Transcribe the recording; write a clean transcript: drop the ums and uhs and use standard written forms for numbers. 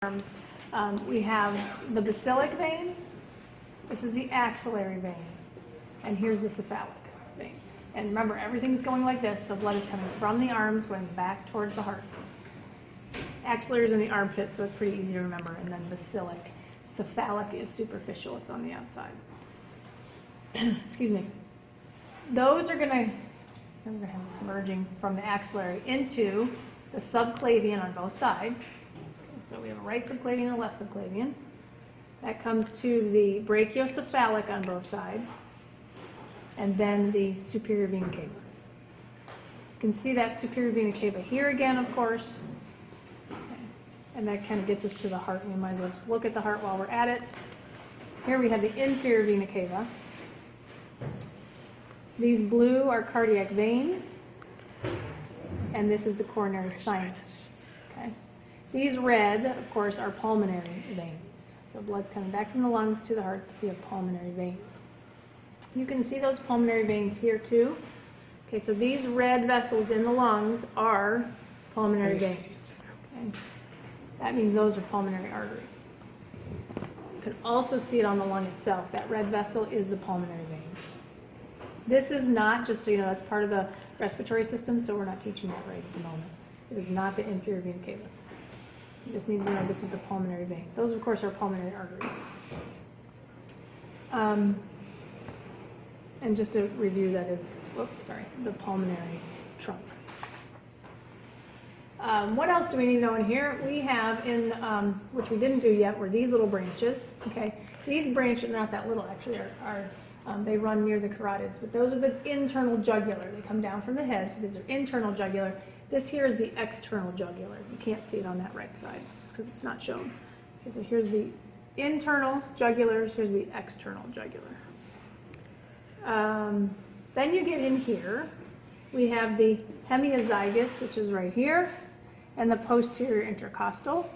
arms. We have the basilic vein. This is the axillary vein. And here's the cephalic vein. And remember, everything's going like this, so blood is coming from the arms, going back towards the heart. Axillary is in the armpit, so it's pretty easy to remember. And then basilic. Cephalic is superficial, it's on the outside. Excuse me. Those are going to have this merging from the axillary into the subclavian on both sides. So we have a right subclavian and a left subclavian. That comes to the brachiocephalic on both sides, and then the superior vena cava. You can see that superior vena cava here again, of course. Okay. And that kind of gets us to the heart. We might as well just look at the heart while we're at it. Here we have the inferior vena cava. These blue are cardiac veins, and this is the coronary sinus. Okay. These red, of course, are pulmonary veins. So blood's coming back from the lungs to the heart via pulmonary veins. You can see those pulmonary veins here too. Okay, so these red vessels in the lungs are pulmonary veins. Okay. That means those are pulmonary arteries. You can also see it on the lung itself. That red vessel is the pulmonary vein. This is not, just so you know, that's part of the respiratory system, so we're not teaching that right at the moment. It is not the inferior vena cava. You just need to know this is the pulmonary vein. Those, of course, are pulmonary arteries. And just to review, that is, the pulmonary trunk. What else do we need to know in here? We have in, which we didn't do yet, were these little branches. Okay, these branches, not that little actually, they run near the carotids, but those are the internal jugular. They come down from the head, so these are internal jugular. This here is the external jugular. You can't see it on that right side, just because it's not shown. Okay, so here's the internal jugulars, here's the external jugular. Then you get in here, we have the hemiazygos, which is right here, and the posterior intercostal.